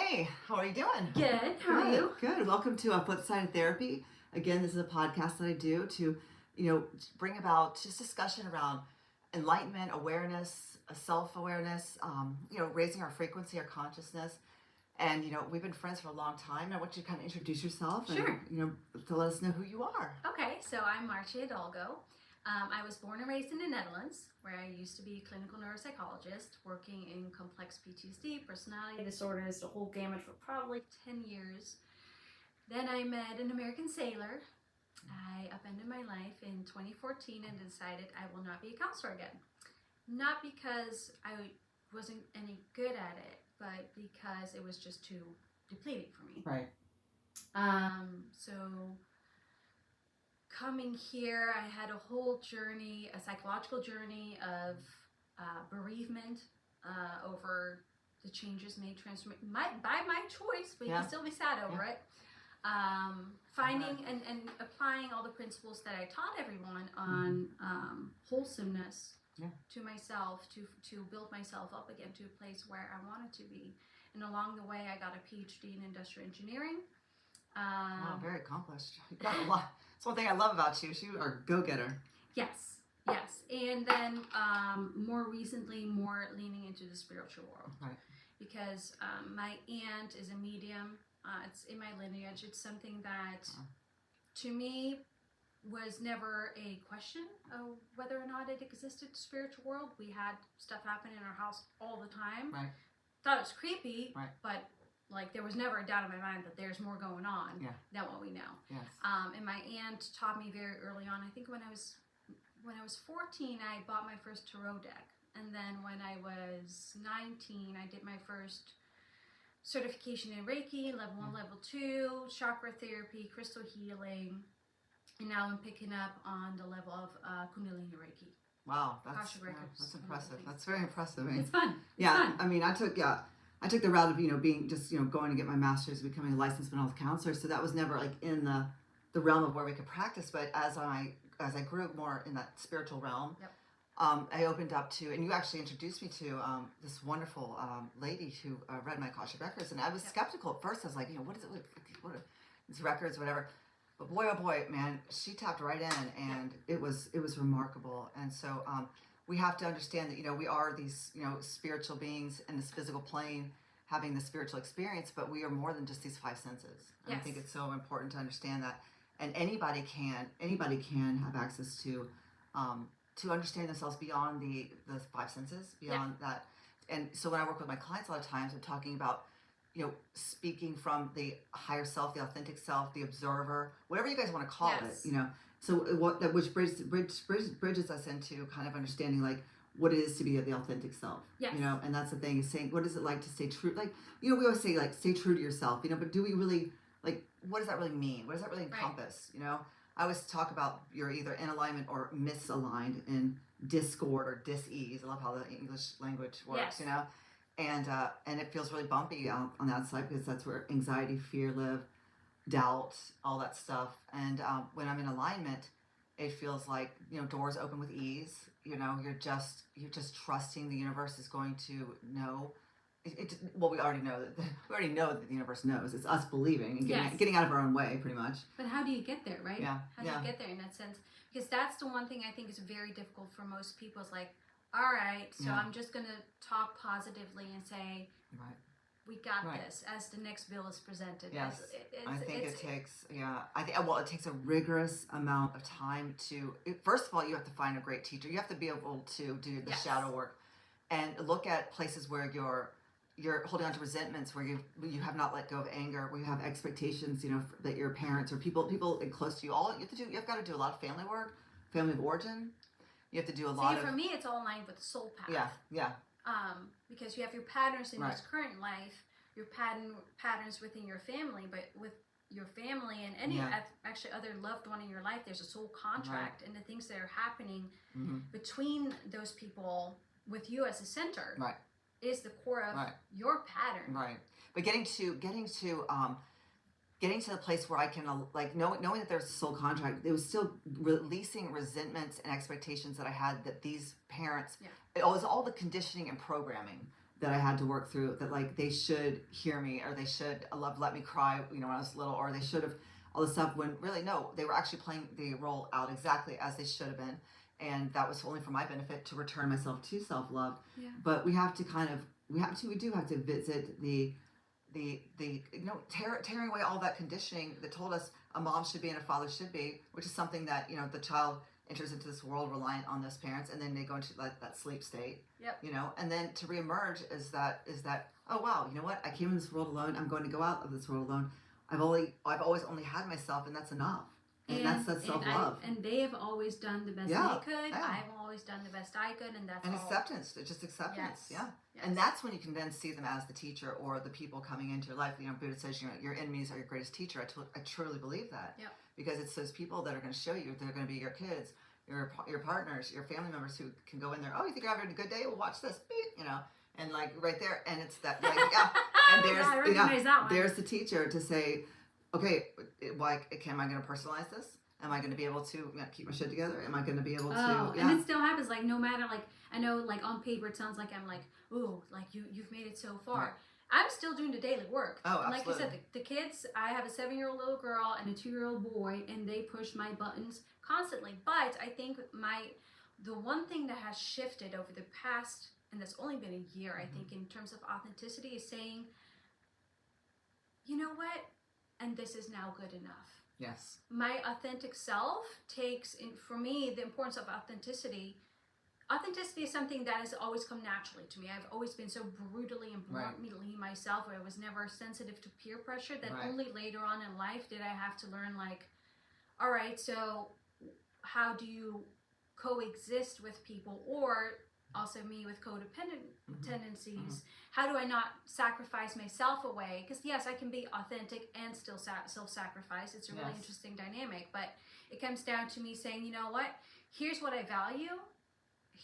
Hey, how are you doing? Good. How are you? Good. Welcome to Flip Side of Therapy. Again, this is a podcast that I do to, bring about just discussion around enlightenment, awareness, self-awareness, raising our frequency, our consciousness. And, we've been friends for a long time. I want you to kind of introduce yourself Sure. and, to let us know who you are. Okay, so I'm Maartje Hidalgo. I was born and raised in the Netherlands, where I used to be a clinical neuropsychologist, working in complex PTSD, personality disorders, the whole gamut for probably 10 years. Then I met an American sailor. I upended my life in 2014 and decided I will not be a counselor again. Not because I wasn't any good at it, but because it was just too depleting for me. Right. So coming here, I had a whole journey, a psychological journey of bereavement over the changes made, by my choice, but you can still be sad over it. Finding and applying all the principles that I taught everyone on wholesomeness to myself, to build myself up again to a place where I wanted to be. And along the way, I got a PhD in industrial engineering. Wow, very accomplished. You got a lot. That's one thing I love about you. You are a go-getter. Yes. And then more recently, more leaning into the spiritual world. Right. Because my aunt is a medium. It's in my lineage. It's something that, to me, was never a question of whether or not it existed, the spiritual world. We had stuff happen in our house all the time. Right. Thought it was creepy, right. But there was never a doubt in my mind that there's more going on than what we know. Yes. And my aunt taught me very early on. I think when I was 14, I bought my first tarot deck. And then when I was 19, I did my first certification in Reiki, level 1, level 2, chakra therapy, crystal healing. And now I'm picking up on the level of Kundalini Reiki. Wow, that's impressive. That's very impressive. I mean, it's fun. I mean, I took the route of being just going to get my master's, becoming a licensed mental health counselor. So that was never in the realm of where we could practice. But as I grew more in that spiritual realm, I opened up to, and you actually introduced me to this wonderful lady who read my Akashic records, and I was skeptical at first. I was like, what is it? What are these records, whatever. But boy, oh boy, man, she tapped right in, and it was remarkable. And so we have to understand that we are these spiritual beings in this physical plane, having the spiritual experience, but we are more than just these 5 senses. And I think it's so important to understand that, and anybody can have access to understand themselves beyond the 5 senses, beyond that. And so when I work with my clients, a lot of times I'm talking about speaking from the higher self, the authentic self, the observer, whatever you guys want to call it, So which bridges us into kind of understanding what it is to be the authentic self, and that's the thing, is saying, what is it like to stay true? We always say stay true to yourself, but do we really, what does that really mean? What does that really encompass? I always talk about you're either in alignment or misaligned, in discord or dis-ease. I love how the English language works, and it feels really bumpy on that side, because that's where anxiety, fear live, doubt, all that stuff. And when I'm in alignment, it feels like doors open with ease. You're just trusting the universe is going to know. Well, we already know that the universe knows. It's us believing and getting out of our own way, pretty much. But how do you get there, right? Yeah. How do you get there in that sense? Because that's the one thing I think is very difficult for most people. Is all right, so I'm just going to talk positively and say, we got this, as the next bill is presented. Yes, I think it takes a rigorous amount of time to, first of all, you have to find a great teacher. You have to be able to do the shadow work and look at places where you're holding on to resentments, where you have not let go of anger, where you have expectations, that your parents or people close to you, you've got to do a lot of family work, family of origin. You have to do a lot of... For me, it's all aligned with the soul path. Yeah. Because you have your patterns in this current life, your patterns within your family, but with your family and any actually other loved one in your life, there's a soul contract, and the things that are happening between those people with you as a center is the core of your pattern. Right. But getting to the place where I can, knowing that there's a soul contract, it was still releasing resentments and expectations that I had that these parents, it was all the conditioning and programming that I had to work through, that like they should hear me, or they should let me cry, you know, when I was little, or they should have all this stuff, when really no, they were actually playing the role out exactly as they should have been. And that was only for my benefit, to return myself to self-love. Yeah. But we have to we do have to visit the tearing away all that conditioning that told us a mom should be and a father should be, which is something that, you know, the child enters into this world reliant on those parents, and then they go into that sleep state. Yep. You know, and then to reemerge is that oh wow, you know what, I came in this world alone, I'm going to go out of this world alone. I've always only had myself, and that's enough. And that's self-love. And they have always done the best they could. Yeah. I've always done the best I could, and that's all. Acceptance, just acceptance. Yes. Yes. And that's when you can then see them as the teacher, or the people coming into your life. You know, Buddha says, you know, your enemies are your greatest teacher. I truly believe that. Yep. Because it's those people that are going to show you, they're going to be your kids, your partners, your family members, who can go in there. Oh, you think you're having a good day? Well, watch this. Beep, you know, and like right there, and it's that, like, yeah. And there's, I recognize that one. There's the teacher to say, okay, like, am I going to personalize this? Am I going to be able to keep my shit together? Am I going to be able to? And it still happens. Like, no matter, like, I know, like, on paper it sounds like I'm like, ooh, like you've made it so far. Right. I'm still doing the daily work. Oh, and like absolutely. you said, the kids, I have a 7-year-old little girl and a 2-year-old boy, and they push my buttons constantly. But I think the one thing that has shifted over the past, and that's only been a year, I think, in terms of authenticity, is saying, you know what? And this is now good enough. Yes. My authentic self takes, for me, the importance of authenticity. Authenticity is something that has always come naturally to me. I've always been so brutally and bluntly myself, where I was never sensitive to peer pressure, that only later on in life did I have to learn, like, all right, so how do you coexist with people, or also me with codependent tendencies? How do I not sacrifice myself away? Because yes, I can be authentic and still self-sacrifice. It's a really interesting dynamic, but it comes down to me saying, you know what, here's what I value,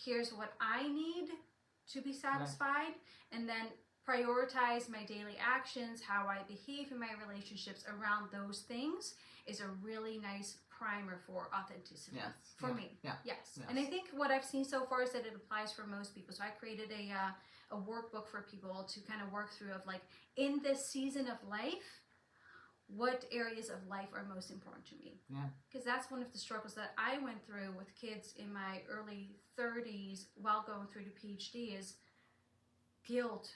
here's what I need to be satisfied, and then prioritize my daily actions, how I behave in my relationships around those things, is a really nice primer for authenticity for me. Yes. And I think what I've seen so far is that it applies for most people. So I created a workbook for people to kind of work through, of like, in this season of life, what areas of life are most important to me. Because that's one of the struggles that I went through with kids in my early 30s while going through the PhD, is guilt,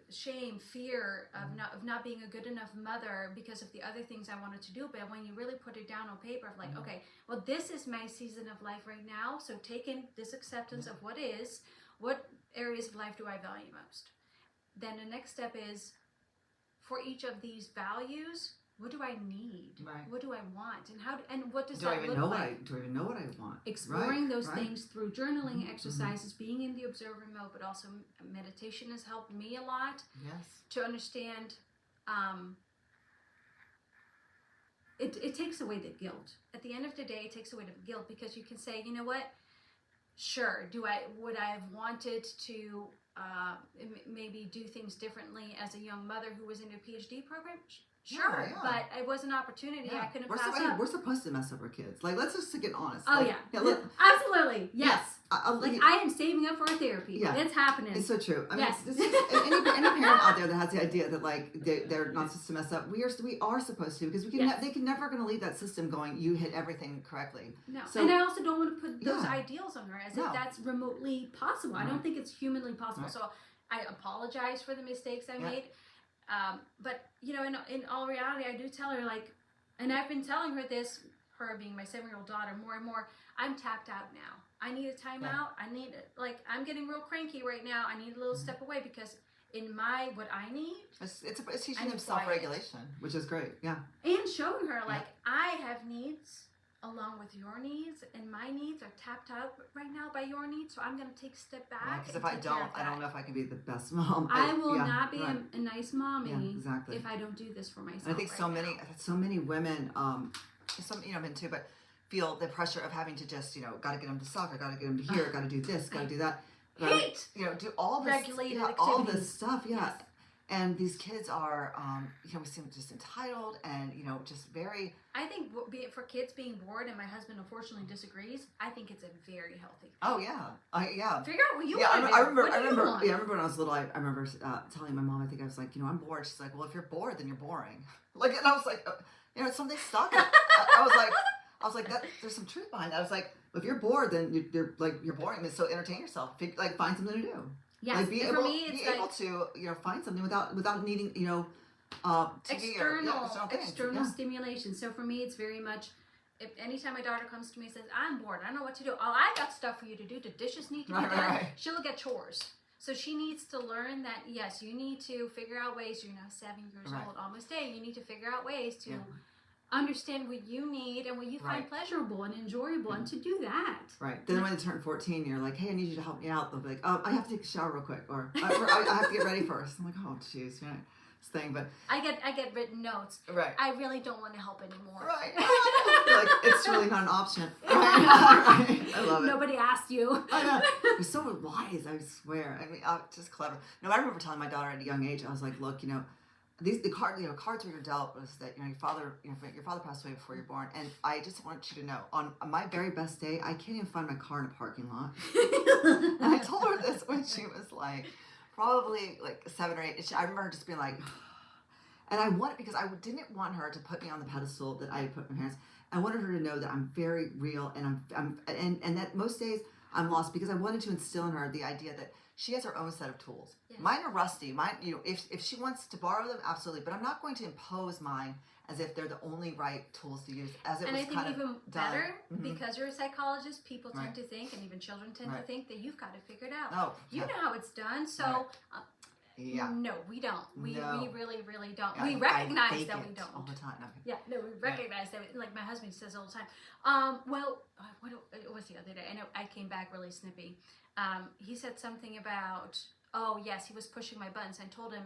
shame, fear of not being a good enough mother because of the other things I wanted to do. But when you really put it down on paper, of like, okay, well, this is my season of life right now, so take in this acceptance of what is, what areas of life do I value most? Then the next step is, for each of these values, what do I need? What do I want? And what does that look like? Do I even know what I want? Exploring those things through journaling exercises, being in the observer mode, but also meditation has helped me a lot to understand. It takes away the guilt. At the end of the day, it takes away the guilt, because you can say, you know what? Sure, would I have wanted to maybe do things differently as a young mother who was in a PhD program? Sure, but it was an opportunity I couldn't pass up. We're supposed to mess up our kids. Like, let's just get honest. Oh, like, absolutely. Yes. Like, I am saving up for a therapy. Yeah. It's happening. It's so true. I mean, any parent out there that has the idea that, like, they're not supposed to mess up, we are supposed to, because they can never going to leave that system going, you hit everything correctly. No. So, and I also don't want to put those ideals on her as if that's remotely possible. I don't think it's humanly possible. So I apologize for the mistakes I made. But, you know, in all reality, I do tell her, like, and I've been telling her this, her being my 7-year-old daughter, more and more, I'm tapped out now. I need a timeout. I need, like, I'm getting real cranky right now. I need a little step away, because in what I need, it's teaching them self-regulation, which is great. And showing her, like, I have needs along with your needs, and my needs are tapped out right now by your needs, so I'm going to take a step back. Because if I don't know if I can be the best mom. I will not be a nice mommy if I don't do this for myself. And I think so many women, some men too, but feel the pressure of having to just got to get them to soccer, got to get them to here, got to do this, got to do that. Hate. Do all this, regulated activities. all this stuff. Yes. And these kids are, we seem just entitled and, just very. I think for kids being bored, and my husband unfortunately disagrees, I think it's a very healthy thing. Oh, yeah. Yeah. Figure out what you Yeah, want to do. I remember Yeah, when I was little, I remember telling my mom, I think I was like, I'm bored. She's like, well, if you're bored, then you're boring. Like, and I was like, something stuck. I was like, that. There's some truth behind that. I was like, if you're bored, then you're boring. So entertain yourself. Like, find something to do. yes. Like, be For me, it's able to find something without needing TV external stimulation. So for me, it's very much. If anytime my daughter comes to me and says, I'm bored, I don't know what to do. Oh, I got stuff for you to do. The dishes need to be done. Right. She'll get chores. So she needs to learn that, yes, you need to figure out ways. You're now 7 years old, almost 8. You need to figure out ways to understand what you need and what you find pleasurable and enjoyable and to do that. Right. Then when they turn 14, you're like, hey, I need you to help me out. They'll be like, I have to take a shower real quick. Or I have to get ready first. I'm like, oh, jeez. Thing, but I get written notes. Right. I really don't want to help anymore. Right. Like, it's really not an option. Right. I love it. Nobody asked you. I know. They're so wise, I swear. I mean, just clever. No, I remember telling my daughter at a young age, I was like, look, the cards we were dealt was that your father passed away before you were born, and I just want you to know, on my very best day, I can't even find my car in a parking lot. And I told her this when she was like, probably like 7 or 8. I remember her just being like, and because I didn't want her to put me on the pedestal that I put my parents. I wanted her to know that I'm very real, and that most days I'm lost, because I wanted to instill in her the idea that she has her own set of tools. Yes. Mine are rusty. Mine, if she wants to borrow them, absolutely. But I'm not going to impose mine as if they're the only right tools to use. And I think even better, mm-hmm. because you're a psychologist, people tend to think, and even children tend to think, that you've got it figured out. Oh, you know how it's done. So, no, we don't. We really, really don't. We recognize that we don't. All the time. Okay. Yeah, no, we recognize that. Like my husband says all the time. What it was the other day? I know I came back really snippy. He said something about, oh yes, he was pushing my buttons. I told him,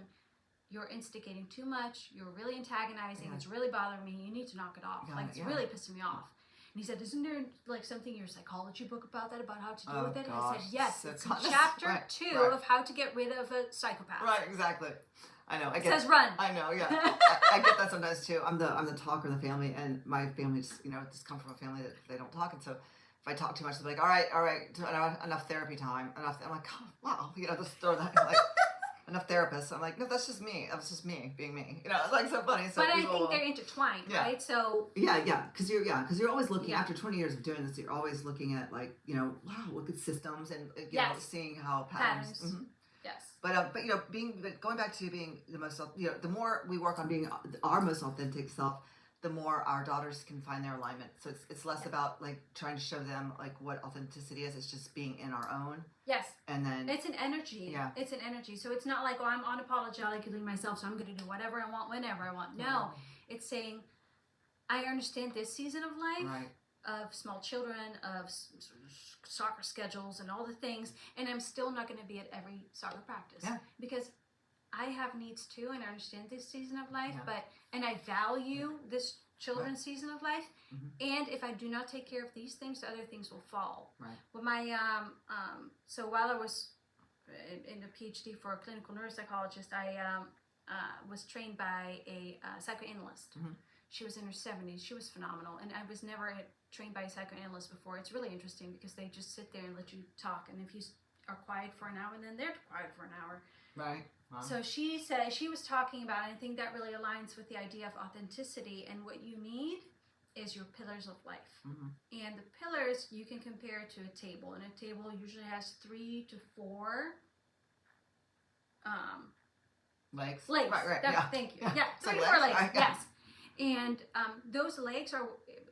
you're instigating too much. You're really antagonizing. It's really bothering me. You need to knock it off. It's really pissing me off. And he said, isn't there like something in your psychology book about how to deal with it? And I said, yes, it's in chapter 2 of how to get rid of a psychopath. Right, exactly. I know. It says run. I know, yeah. I get that sometimes too. I'm the talker in the family, and my family just come from a family that they don't talk, and so if I talk too much, they're like, all right, enough therapy time. Enough. I'm like, oh, wow, just throw that like. Enough therapists. I'm like, no, that's just me. That's just me being me. It's like so funny. So but I think they're intertwined, right? So because you're always looking after 20 years of doing this. You're always looking at like wow, look at systems and seeing how patterns. Mm-hmm. Yes. But going back to being the most the more we work on being our most authentic self, the more our daughters can find their alignment. So it's less about like trying to show them like what authenticity is. It's just being in our own. Yes. And then it's an energy. Yeah. It's an energy. So it's not like, I'm unapologetically myself, so I'm going to do whatever I want whenever I want. No. It's saying, I understand this season of life, of small children, of soccer schedules and all the things, and I'm still not going to be at every soccer practice. Yeah. Because I have needs too, and I understand this season of life, and I value this children's season of life, and if I do not take care of these things, the other things will fall. Right. Well, my so while I was in a PhD for a clinical neuropsychologist, I was trained by a psychoanalyst. Mm-hmm. She was in her 70s. She was phenomenal, and I was never trained by a psychoanalyst before. It's really interesting because they just sit there and let you talk, and if you are quiet for an hour, then they're quiet for an hour. Right. Wow. So she said, she was talking about, and I think that really aligns with the idea of authenticity, and what you need is your pillars of life. Mm-hmm. And the pillars you can compare to a table, and a table usually has 3 to 4 legs. Right. Thank you. Yeah, 3 to 4 legs. Yes. And those legs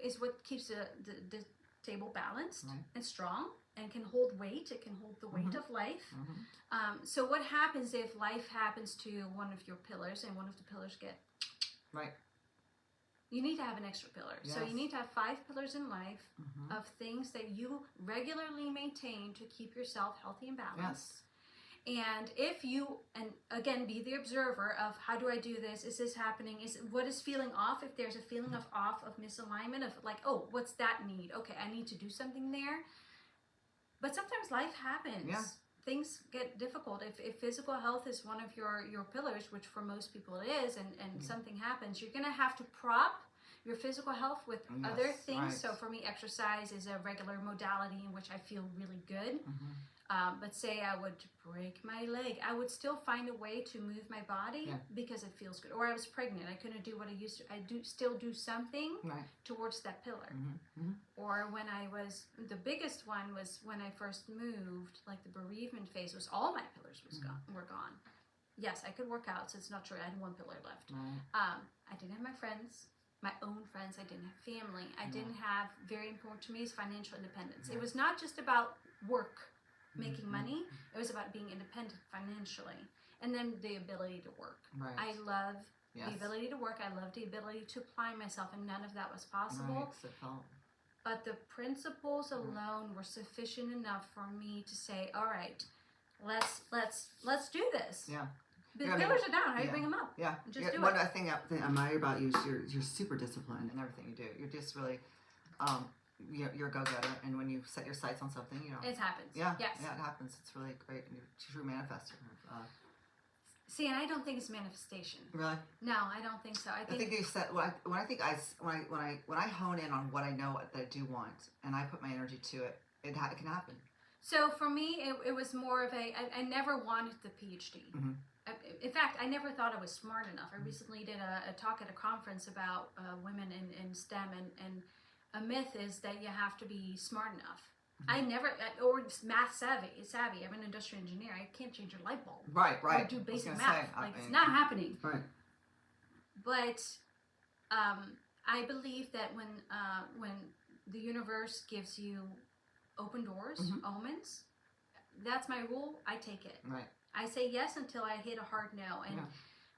is what keeps the table balanced and strong, and can hold weight. It can hold the weight of life. So what happens if life happens to one of your pillars, and one of the pillars get you need to have an extra pillar. Yes. So you need to have 5 pillars in life of things that you regularly maintain to keep yourself healthy and balanced. Yes. And if you, and again, be the observer of, how do I do this? Is this happening? What is feeling off? If there's a feeling of off, of misalignment, of like, oh, what's that need? Okay, I need to do something there. But sometimes life happens. Yeah. things get difficult, if physical health is one of your pillars, which for most people it is, and something happens, you're gonna have to prop your physical health with other things. Right. So for me, exercise is a regular modality in which I feel really good. But say I would break my leg, I would still find a way to move my body because it feels good. Or I was pregnant, I couldn't do what I used to. I still do something towards that pillar. Or when I was, the biggest one was when I first moved, like the bereavement phase was all my pillars were gone. Yes, I could work out, so it's not true. I had one pillar left. I didn't have my friends. My own friends. I didn't have family. I didn't have, very important to me, is financial independence. It was not just about work, making money. It was about being independent financially, and then the ability to work. I love the ability to work. I love the ability to apply myself, and none of that was possible. But the principles alone were sufficient enough for me to say, all right, let's do this. The pillars are down. How do you bring them up? Just do One it. thing I admire about you is you're super disciplined in everything you do. You're just really, you're a go-getter, and when you set your sights on something, it happens. Yes. Yeah, it happens. It's really great. And you're a true manifester. See, and I don't think it's manifestation. Really? No, I don't think so. I think you said when I hone in on what I know that I do want, and I put my energy to it, it can happen. So for me, it was more of I never wanted the PhD. In fact, I never thought I was smart enough. I recently did a talk at a conference about women in STEM, and a myth is that you have to be smart enough. I never, or math savvy. I'm an industrial engineer. I can't change a light bulb. Right. Or do basic math. It's not happening. Right. But I believe that when the universe gives you open doors, omens, that's my rule. I take it. Right. I say yes until I hit a hard no. And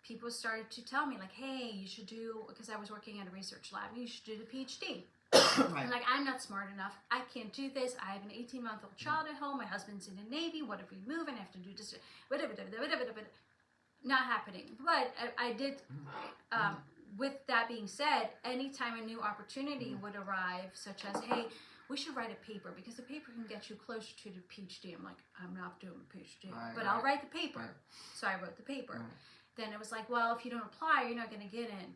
people started to tell me, like, hey, you should do, because I was working at a research lab, you should do the PhD. I'm like, I'm not smart enough. I can't do this. I have an 18-month-old child at home. My husband's in the Navy. What if we move and I have to do this? Not happening. But I did, with that being said, anytime a new opportunity would arrive, such as, hey, we should write a paper because the paper can get you closer to the PhD. I'm like, I'm not doing a PhD, but I'll write the paper. So I wrote the paper. Then it was like, well, if you don't apply, you're not going to get in.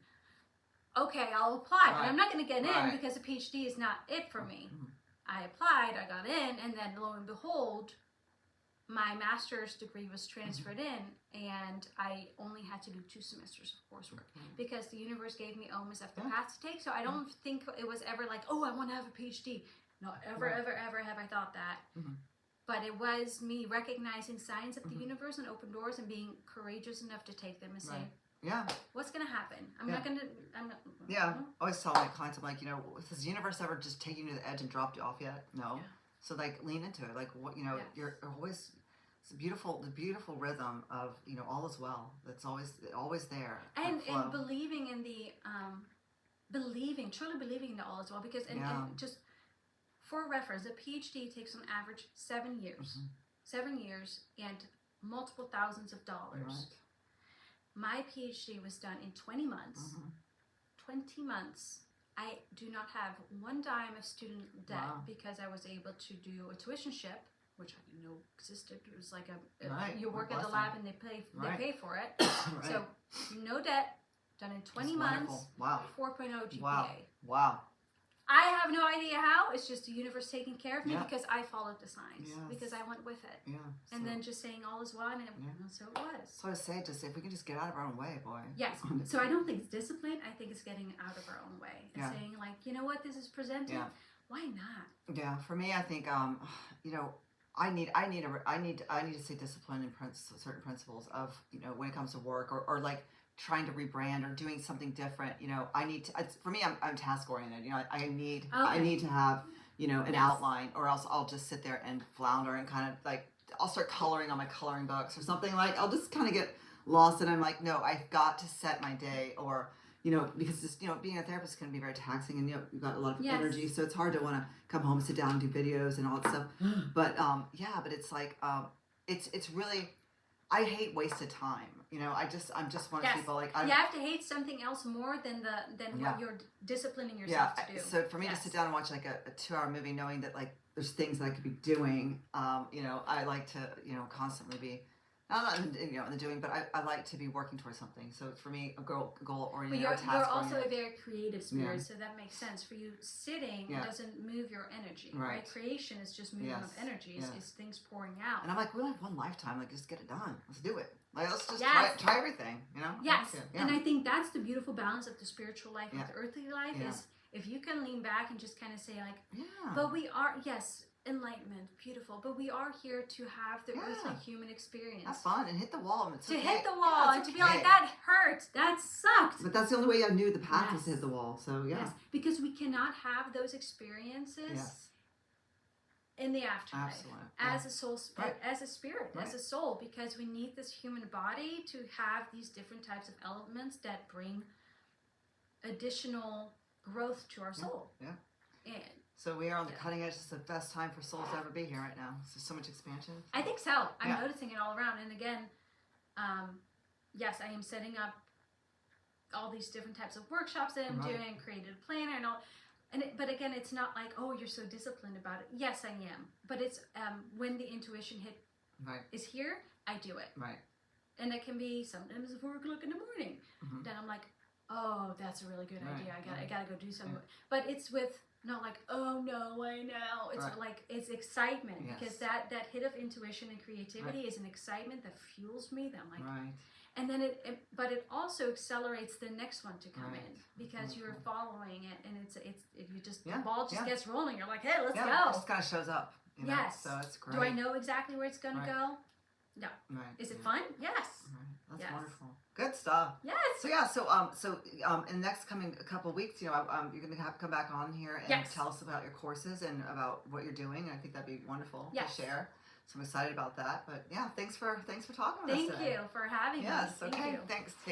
Okay, I'll apply, but I'm not going to get in because a PhD is not it for me. I applied, I got in, and then lo and behold, my master's degree was transferred in, and I only had to do 2 semesters of coursework because the universe gave me almost after paths to take. So I don't think it was ever like, oh, I want to have a PhD. No, ever have I thought that. But it was me recognizing signs of the universe and open doors and being courageous enough to take them and say, what's going to happen? I'm not. I always tell my clients, I'm like, has the universe ever just taken you to the edge and dropped you off yet? No. So like lean into it. Like what, you're always, it's the beautiful rhythm of, all is well. That's always there. And believing in the, truly believing in the all is well, because, and just for reference, a PhD takes on average 7 years, 7 years and multiple thousands of dollars. My PhD was done in 20 months. 20 months. I do not have one dime of student debt because I was able to do a tuitionship, which I didn't know existed. It was like you work at the lab and they pay for it. So no debt, done in 20 months. Wow. 4.0 GPA. Wow. I have no idea how. It's just the universe taking care of me because I followed the signs. Because I went with it. And then just saying all is well, and so it was. So I say, just if we can just get out of our own way, boy. Yes. So I don't think it's discipline. I think it's getting out of our own way and saying, like, you know what, this is presented. Why not? Yeah. For me, I think I need to stay disciplined in certain principles of when it comes to work or like trying to rebrand or doing something different. I need to. For me, I'm task oriented. I need to have an outline, or else I'll just sit there and flounder and kind of like I'll start coloring on my coloring books or something. Like I'll just kind of get lost, and I'm like, no, I've got to set my day, or because just being a therapist can be very taxing, and you've got a lot of energy, so it's hard to want to come home and sit down and do videos and all that stuff. But but it's like it's really, I hate wasted time. I'm just one of those people like you have to hate something else more than what you're disciplining yourself to do. So for me to sit down and watch like a 2-hour movie, knowing that like there's things that I could be doing. You know, I like to, you know, constantly be, not in, you know, in the doing, but I like to be working towards something. So for me, a goal But oriented, you're, or task you're also oriented. a very creative spirit, Yeah. so that makes sense. For you, sitting Yeah. doesn't move your energy, Right. right? Creation is just movement of Yes. energy, it's, Yeah. it's things pouring out. And I'm like, we only have one lifetime. Like, just get it done. Let's do it. Like, let's just Yes. try everything. You know. Yes, Yeah. and I think that's the beautiful balance of the spiritual life and Yeah. the earthly life Yeah. is if you can lean back and just kind of say like, Yeah. but we are, yes, enlightenment, beautiful, but we are here to have the Yeah. earthly human experience. Have fun and hit the wall. And it's To okay. hit the wall Yeah, and it's to be like, okay. that hurt, that sucked. But that's the only way I knew the path was to Yes. hit the wall. So yeah. Yes, because we cannot have those experiences Yes. in the afterlife Absolutely. as a soul, Right. as a spirit, as Right. a soul, because we need this human body to have these different types of elements that bring additional growth to our soul. Yeah. And So we are on the Yeah. cutting edge. It's the best time for souls to ever be here right now. There's so much expansion. I think so. I'm Yeah. noticing it all around. And again, yes, I am setting up all these different types of workshops that I'm Right. doing, created a planner and all. But again, it's not like, oh, you're so disciplined about it. Yes, I am. But it's when the intuition Right. is here, I do it. Right. And it can be sometimes 4 o'clock in the morning. Mhm. Then I'm like, oh, that's a really good Right, idea. I right. gotta go do something. Yeah. But it's with not like, oh no, I know. It's Right. like it's excitement Yes. because that hit of intuition and creativity is an excitement that fuels me. That I'm like, Right. and then but it also accelerates the next one to come Right. in because you're Wonderful. following it, and it's if you just Yeah, the ball just yeah. gets rolling. You're like, hey, let's Yeah. It go. just kind of shows up. You know? Yes. So it's great. Do I know exactly where it's gonna Right. go? No. Right. Is it yeah. fun? Yes. Right. That's Yes. wonderful. Good stuff. Yes. So yeah, in the next coming couple of weeks, you know, you're going to have to come back on here and Yes. tell us about your courses and about what you're doing. And I think that'd be wonderful Yes. to share. So I'm excited about that. But yeah, thanks for talking with us Thank today. you for having me. Yes. Thank Okay. you. Thanks.